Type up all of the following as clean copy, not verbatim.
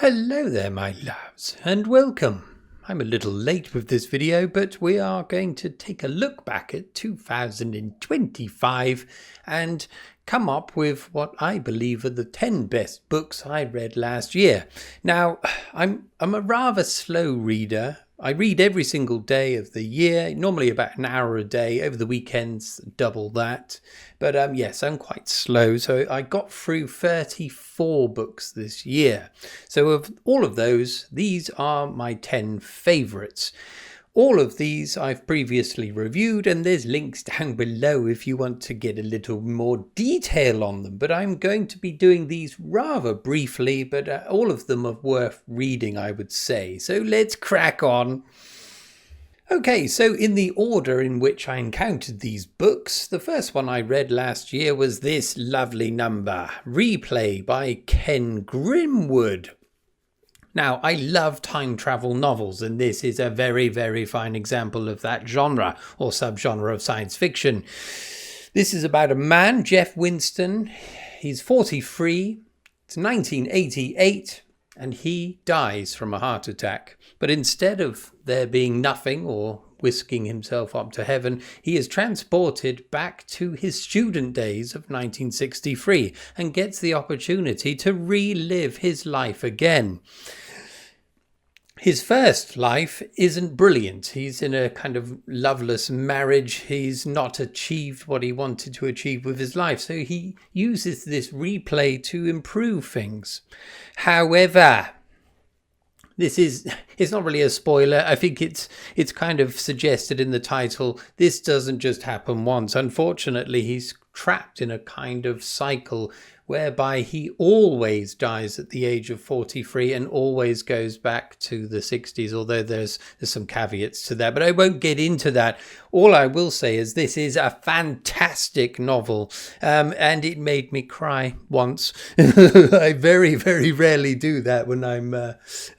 Hello there my loves and welcome. I'm a little late with this video, but we are going to take a look back at 2025 and come up with what I believe are the 10 best books I read last year. Now, I'm a rather slow reader. I read every single day of the year, normally about an hour a day, over the weekends double that. But yes, I'm quite slow, so I got through 34 books this year. So of all of those, these are my 10 favourites. All of these I've previously reviewed, and there's links down below if you want to get a little more detail on them. But I'm going to be doing these rather briefly, but all of them are worth reading, I would say. So let's crack on. Okay, so in the order in which I encountered these books, the first one I read last year was this lovely number, Replay by Ken Grimwood. Now, I love time travel novels, and this is a very, very fine example of that genre or subgenre of science fiction. This is about a man, Jeff Winston. He's 43. It's 1988, and he dies from a heart attack. But instead of there being nothing or whisking himself up to heaven, he is transported back to his student days of 1963 and gets the opportunity to relive his life again. His first life isn't brilliant. He's in a kind of loveless marriage. He's not achieved what he wanted to achieve with his life. So he uses this replay to improve things. However, it's not really a spoiler. I think it's kind of suggested in the title. This doesn't just happen once. Unfortunately, he's trapped in a kind of cycle whereby he always dies at the age of 43 and always goes back to the 60s, although there's some caveats to that, but I won't get into that. All I will say is this is a fantastic novel, and it made me cry once. I very, very rarely do that when I'm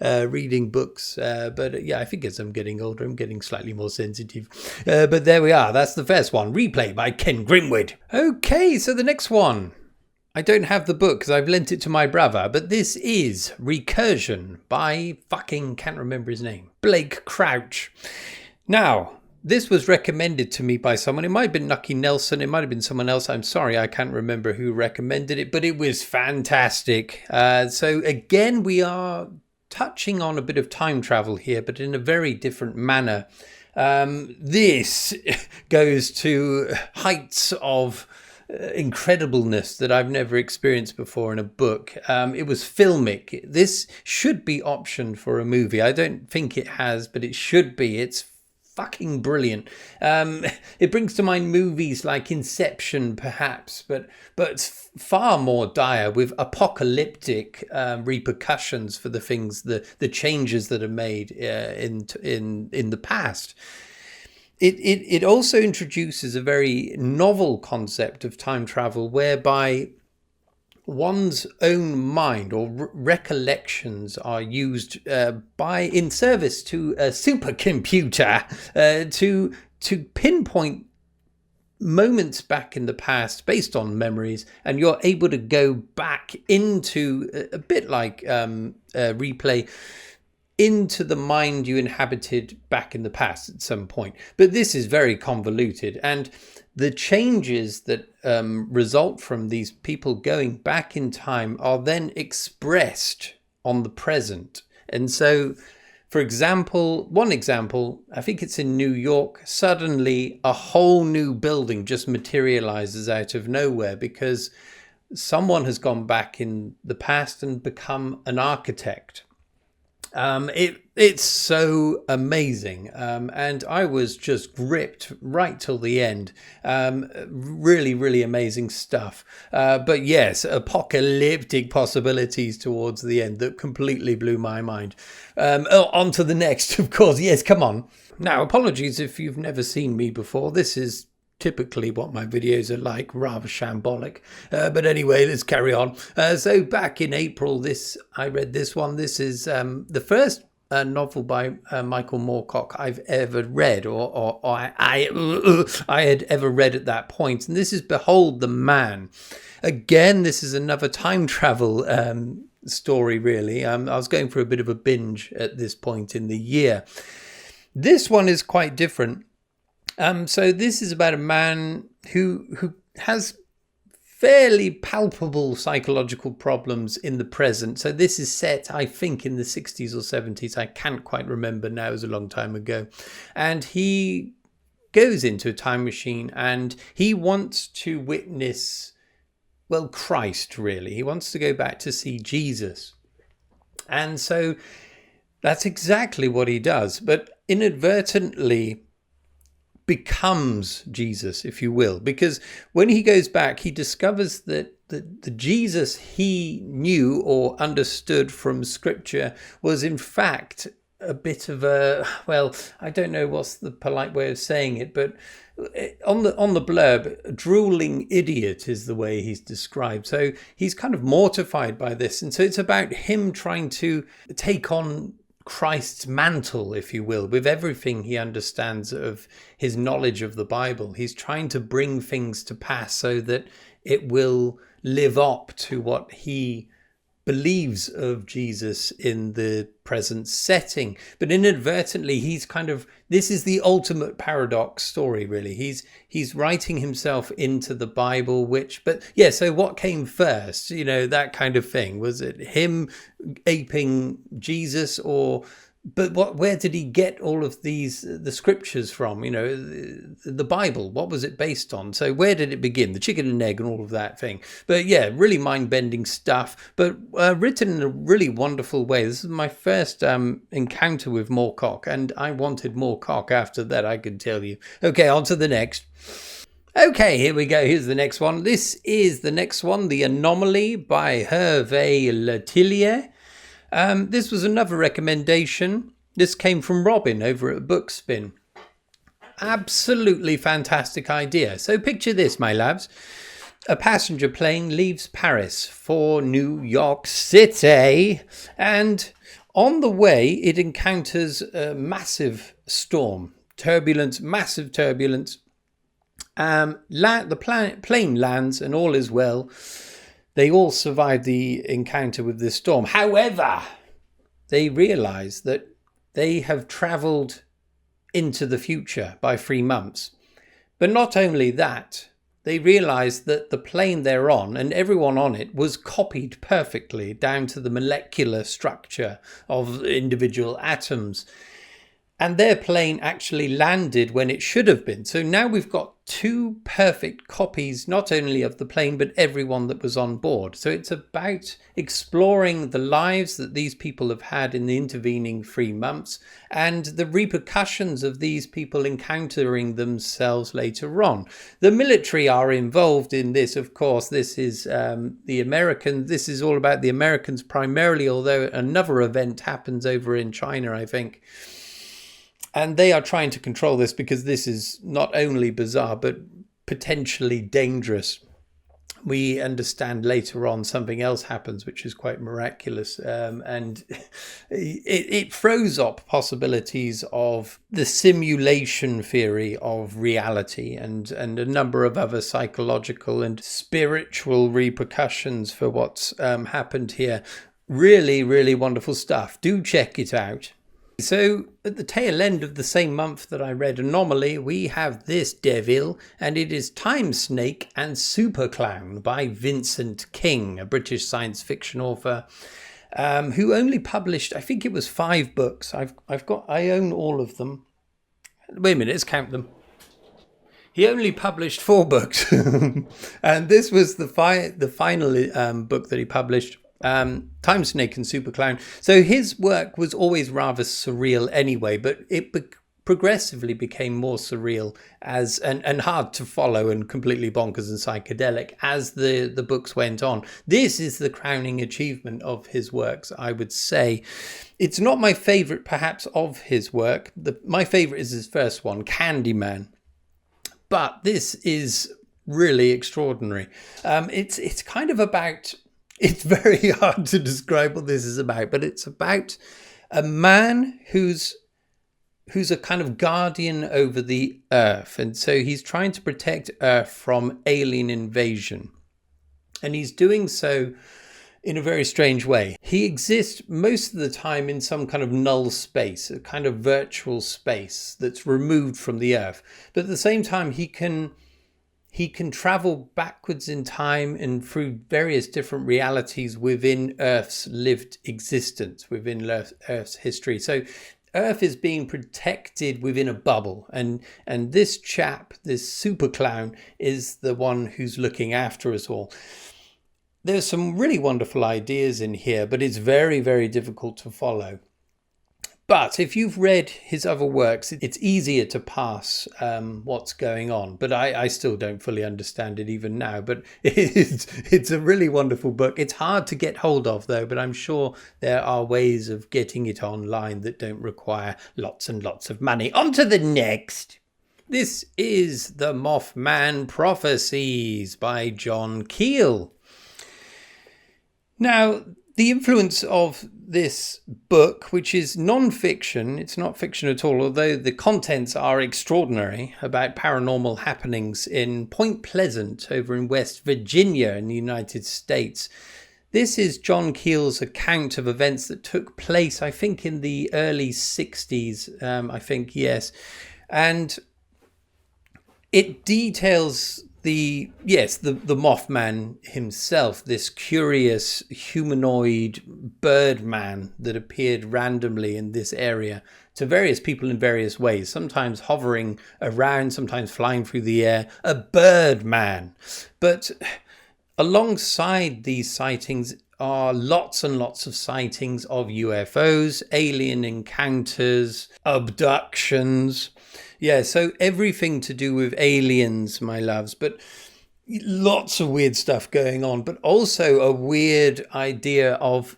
reading books, but yeah, I think as I'm getting older, I'm getting slightly more sensitive. But there we are. That's the first one, Replay by Ken Grimwood. Okay, so the next one. I don't have the book because I've lent it to my brother, but this is Recursion by can't remember his name, Blake Crouch. Now, this was recommended to me by someone. It might have been Nucky Nelson. It might have been someone else. I'm sorry, I can't remember who recommended it, but it was fantastic. So again, we are touching on a bit of time travel here, but in a very different manner. This goes to heights of incredibleness that I've never experienced before in a book. It was filmic. This should be optioned for a movie. I don't think it has, but it should be. It's fucking brilliant. It brings to mind movies like Inception, perhaps, but far more dire, with apocalyptic repercussions for the things, the changes that are made in the past. It also introduces a very novel concept of time travel whereby one's own mind or recollections are used in service to a supercomputer to pinpoint moments back in the past based on memories, and you're able to go back into a bit like replay into the mind you inhabited back in the past at some point. But this is very convoluted, and the changes that result from these people going back in time are then expressed on the present. And so, for example, one example, I think it's in New York, suddenly a whole new building just materializes out of nowhere because someone has gone back in the past and become an architect. It's so amazing, and I was just gripped right till the end. Really, really amazing stuff. But yes, apocalyptic possibilities towards the end that completely blew my mind. On to the next, of course. Yes, come on. Now, apologies if you've never seen me before. This is typically what my videos are like, rather shambolic. But anyway, let's carry on. So back in April, I read this one. This is the first novel by Michael Moorcock I've ever read, or I had ever read at that point. And this is Behold the Man. Again, this is another time travel story, really. I was going for a bit of a binge at this point in the year. This one is quite different. So this is about a man who has fairly palpable psychological problems in the present. So this is set, I think, in the 60s or 70s. I can't quite remember now. It was a long time ago. And he goes into a time machine and he wants to witness, well, Christ, really. He wants to go back to see Jesus. And so that's exactly what he does, but inadvertently becomes Jesus, if you will, because when he goes back, he discovers that the Jesus he knew or understood from Scripture was in fact a bit of a, well, I don't know what's the polite way of saying it, but on the blurb, a drooling idiot is the way he's described. So he's kind of mortified by this, and so it's about him trying to take on Christ's mantle, if you will, with everything he understands of his knowledge of the Bible. He's trying to bring things to pass so that it will live up to what he believes of Jesus in the present setting. But inadvertently, he's kind of, this is the ultimate paradox story, really. He's writing himself into the Bible, so what came first? That kind of thing. Was it him aping Jesus, where did he get all of the scriptures from? The Bible, what was it based on? So where did it begin? The chicken and egg and all of that thing. But yeah, really mind-bending stuff, but written in a really wonderful way. This is my first encounter with Moorcock, and I wanted Moorcock after that, I can tell you. Okay, on to the next. Okay, here we go. Here's the next one. This is the next one, The Anomaly by Hervé Tellier. This was another recommendation. This came from Robin over at Bookspin. Absolutely fantastic idea. So picture this, my lads. A passenger plane leaves Paris for New York City, and on the way it encounters a massive storm. Massive turbulence. The plane lands and all is well. They all survive the encounter with this storm. However, they realize that they have traveled into the future by 3 months. But not only that, they realize that the plane they're on and everyone on it was copied perfectly down to the molecular structure of individual atoms. And their plane actually landed when it should have been. So now we've got 2 perfect copies, not only of the plane, but everyone that was on board. So it's about exploring the lives that these people have had in the intervening 3 months and the repercussions of these people encountering themselves later on. The military are involved in this, of course. This is the Americans. This is all about the Americans primarily, although another event happens over in China, I think. And they are trying to control this because this is not only bizarre, but potentially dangerous. We understand later on something else happens, which is quite miraculous. And it throws up possibilities of the simulation theory of reality and a number of other psychological and spiritual repercussions for what's happened here. Really, really wonderful stuff. Do check it out. So at the tail end of the same month that I read Anomaly, we have this devil, and it is Time Snake and Superclown by Vincent King, a British science fiction author who only published, I think it was 5 books. I own all of them. Wait a minute, let's count them. He only published 4 books, and this was the final book that he published. Time Snake and Superclown. So his work was always rather surreal anyway, but it progressively became more surreal and hard to follow and completely bonkers and psychedelic as the books went on. This is the crowning achievement of his works, I would say. It's not my favourite, perhaps, of his work. My favourite is his first one, Candyman. But this is really extraordinary. It's kind of about... It's very hard to describe what this is about, but it's about a man who's a kind of guardian over the Earth. And so he's trying to protect Earth from alien invasion. And he's doing so in a very strange way. He exists most of the time in some kind of null space, a kind of virtual space that's removed from the Earth. But at the same time, he can travel backwards in time and through various different realities within Earth's lived existence, within Earth's history. So Earth is being protected within a bubble, and this chap, this Superclown, is the one who's looking after us all. There's some really wonderful ideas in here, but it's very, very difficult to follow. But if you've read his other works, it's easier to pass what's going on. But I still don't fully understand it even now. But it's a really wonderful book. It's hard to get hold of, though, but I'm sure there are ways of getting it online that don't require lots and lots of money. On to the next. This is The Mothman Prophecies by John Keel. Now, the influence of this book, which is non-fiction, it's not fiction at all, although the contents are extraordinary, about paranormal happenings in Point Pleasant over in West Virginia in the United States. This is John Keel's account of events that took place, I think, in the early 60s, yes. And it details the Mothman himself, this curious humanoid bird man that appeared randomly in this area to various people in various ways, sometimes hovering around, sometimes flying through the air, a bird man. But alongside these sightings are lots and lots of sightings of UFOs, alien encounters, abductions. Yeah, so everything to do with aliens, my loves, but lots of weird stuff going on, but also a weird idea of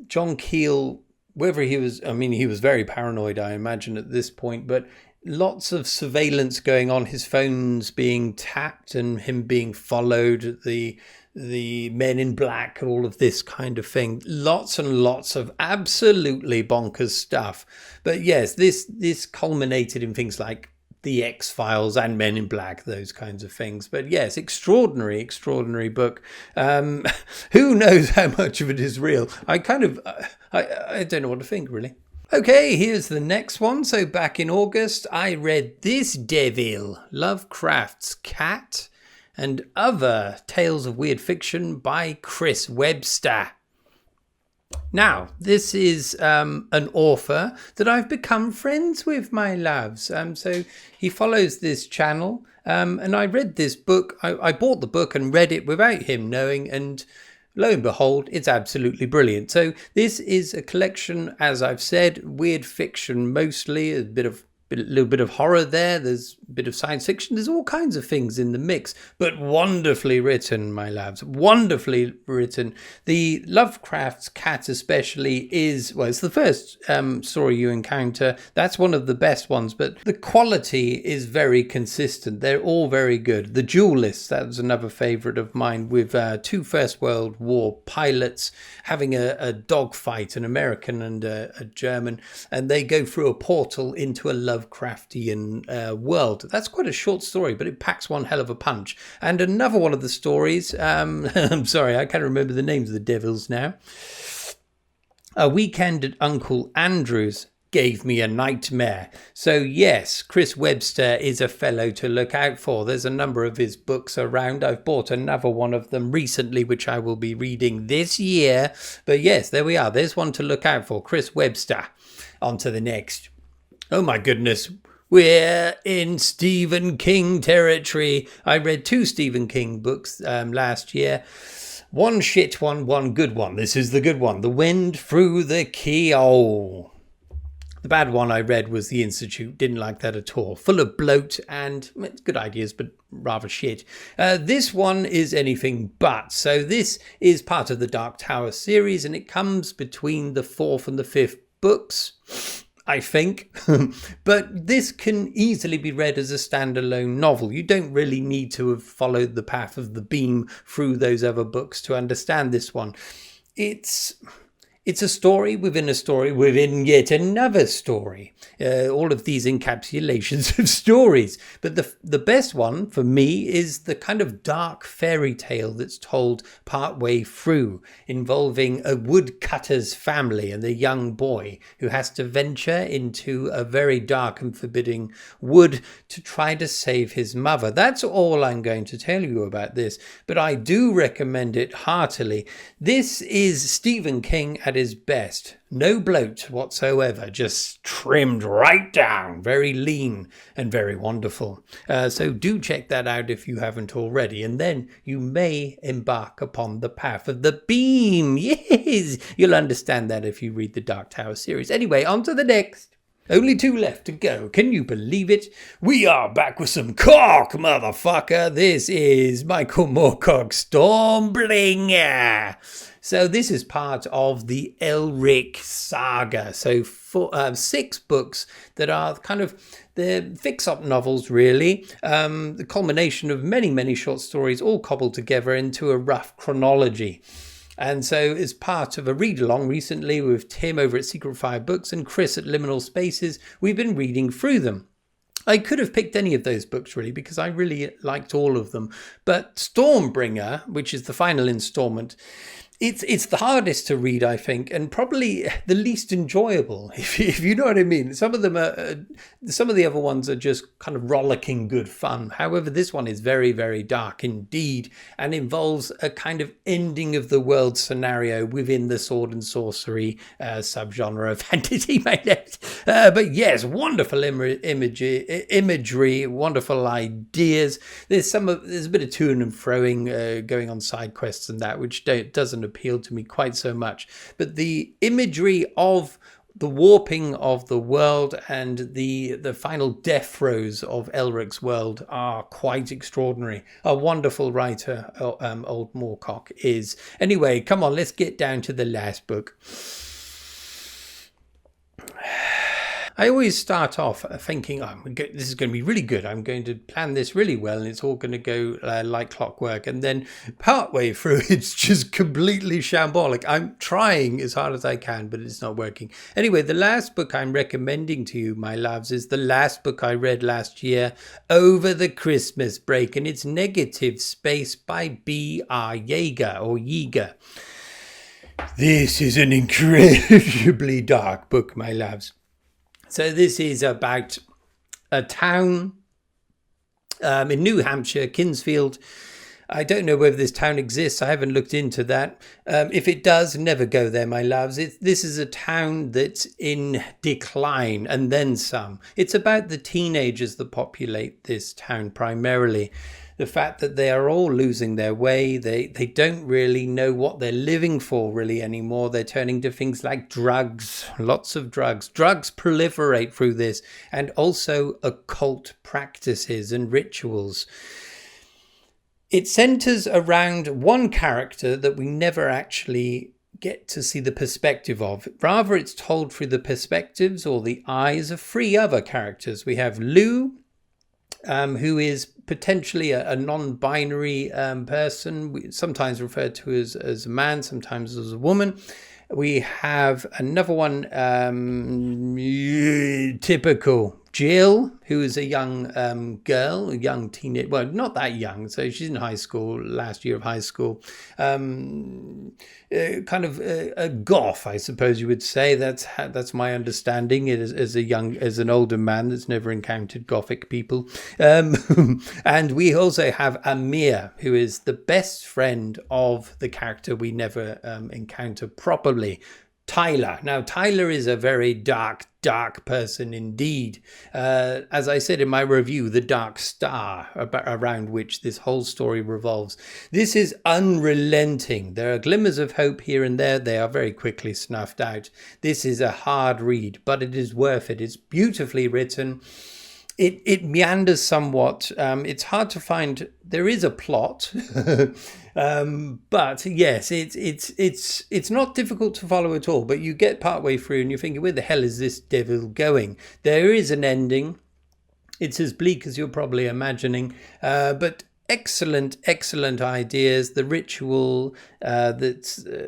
John Keel, whether he was very paranoid, I imagine, at this point, but lots of surveillance going on, his phones being tapped and him being followed, the men in black, all of this kind of thing. Lots and lots of absolutely bonkers stuff. But yes, this culminated in things like The X-Files and Men in Black, those kinds of things. But yes, extraordinary book. Who knows how much of it is real? I don't know what to think, really. Okay, here's the next one. So back in August, I read This Devil, Lovecraft's Cat, and Other Tales of Weird Fiction by Chris Webster. Now, this is an author that I've become friends with, my loves. So he follows this channel, and I read this book. I bought the book and read it without him knowing, and lo and behold, it's absolutely brilliant. So this is a collection, as I've said, weird fiction mostly, a little bit of horror there, there's a bit of science fiction, there's all kinds of things in the mix, but wonderfully written, my loves, wonderfully written. The Lovecraft's Cat especially it's the first story you encounter. That's one of the best ones, but the quality is very consistent. They're all very good. The Duelists, that was another favourite of mine, with two First World War pilots having a dogfight, an American and a German, and they go through a portal into a Lovecraftian world. That's quite a short story, but it packs one hell of a punch. And another one of the stories, I'm sorry, I can't remember the names of the devils now. A Weekend at Uncle Andrew's gave me a nightmare. So yes, Chris Webster is a fellow to look out for. There's a number of his books around. I've bought another one of them recently, which I will be reading this year. But yes, there we are. There's one to look out for. Chris Webster. On to the next. Oh my goodness, we're in Stephen King territory. I read 2 Stephen King books last year. One shit one, one good one. This is the good one. The Wind Through the Keyhole. The bad one I read was The Institute. Didn't like that at all. Full of bloat and good ideas, but rather shit. This one is anything but. So this is part of the Dark Tower series, and it comes between the 4th and the 5th books, I think. But this can easily be read as a standalone novel. You don't really need to have followed the path of the beam through those other books to understand this one. It's It's a story within yet another story. All of these encapsulations of stories. But the best one for me is the kind of dark fairy tale that's told partway through, involving a woodcutter's family and a young boy who has to venture into a very dark and forbidding wood to try to save his mother. That's all I'm going to tell you about this, but I do recommend it heartily. This is Stephen King at his best. No bloat whatsoever, just trimmed right down, very lean and very wonderful. So do check that out if you haven't already, and then you may embark upon the path of the beam. Yes, you'll understand that if you read the Dark Tower series. Anyway, on to the next. Only 2 left to go. Can you believe it? We are back with some cock, motherfucker. This is Michael Moorcock's Stormbringer. So this is part of the Elric saga. So 6 books that are kind of, they're fix-up novels, really. The culmination of many, many short stories all cobbled together into a rough chronology. And so as part of a read-along recently with Tim over at Secret Fire Books and Chris at Liminal Spaces, we've been reading through them. I could have picked any of those books, really, because I really liked all of them. But Stormbringer, which is the final installment, it's the hardest to read, I think, and probably the least enjoyable, if you know what I mean. Some of them are, some of the other ones are just kind of rollicking good fun. However, this one is very, very dark indeed, and involves a kind of ending of the world scenario within the sword and sorcery subgenre of fantasy. But yes, wonderful imagery, wonderful ideas. There's a bit of toing and froing going on side quests and that, which doesn't appeal to me quite so much, but the imagery of the warping of the world and the final death throes of Elric's world are quite extraordinary. A wonderful writer, old Moorcock is. Anyway, come on, let's get down to the last book. I always start off thinking, this is going to be really good. I'm going to plan this really well and it's all going to go like clockwork. And then partway through, it's just completely shambolic. I'm trying as hard as I can, but it's not working. Anyway, the last book I'm recommending to you, my loves, is the last book I read last year over the Christmas break. And it's Negative Space by B.R. Yeager. This is an incredibly dark book, my loves. So this is about a town in New Hampshire, Kinsfield. I don't know whether this town exists. I haven't looked into that. If it does, never go there, my loves. This is a town that's in decline and then some. It's about the teenagers that populate this town primarily. The fact that they are all losing their way. They don't really know what they're living for really anymore. They're turning to things like drugs, lots of drugs. Drugs proliferate through this, and also occult practices and rituals. It centers around one character that we never actually get to see the perspective of. Rather, it's told through the perspectives or the eyes of 3 other characters. We have Lou, who is potentially a non-binary person, sometimes referred to as a man, sometimes as a woman. We have another one, typical Jill, who is a young girl, a young teenage, well, not that young, so she's in high school, last year of high school. Kind of a goth, I suppose you would say. That's my understanding. It is as an older man that's never encountered gothic people. And we also have Amir, who is the best friend of the character we never encounter properly, Tyler. Now, Tyler is a very dark person indeed. As I said in my review, the dark star around which this whole story revolves. This is unrelenting. There are glimmers of hope here and there. They are very quickly snuffed out. This is a hard read, but it is worth it. It's beautifully written. It meanders somewhat. It's hard to find. There is a plot, but yes, it's not difficult to follow at all. But you get partway through and you're thinking, where the hell is this devil going? There is an ending. It's as bleak as you're probably imagining, but excellent ideas. The ritual, the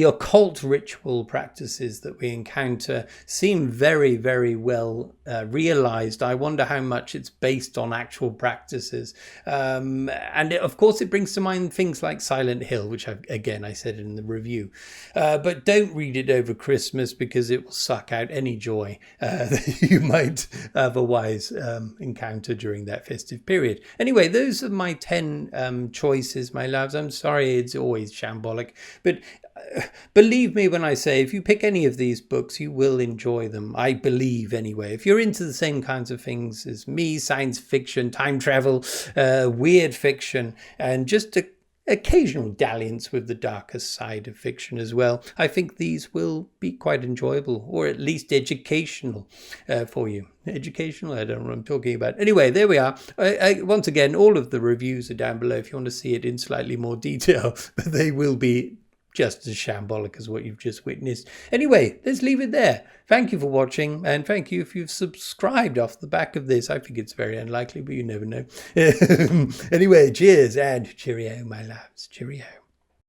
occult ritual practices that we encounter seem very, very well realized. I wonder how much it's based on actual practices. And of course, it brings to mind things like Silent Hill, which I said in the review. But don't read it over Christmas, because it will suck out any joy that you might otherwise encounter during that festive period. Anyway, those are my 10 choices, my loves. I'm sorry it's always shambolic, but believe me when I say, if you pick any of these books, you will enjoy them. I believe, anyway. If you're into the same kinds of things as me, science fiction, time travel, weird fiction, and just a occasional dalliance with the darker side of fiction as well, I think these will be quite enjoyable, or at least educational for you. Educational? I don't know what I'm talking about. Anyway, there we are. Once again, all of the reviews are down below if you want to see it in slightly more detail, but they will be just as shambolic as what you've just witnessed. Anyway, let's leave it there. Thank you for watching, and thank you if you've subscribed off the back of this. I think it's very unlikely, but you never know. Anyway, cheers and cheerio, my loves. Cheerio.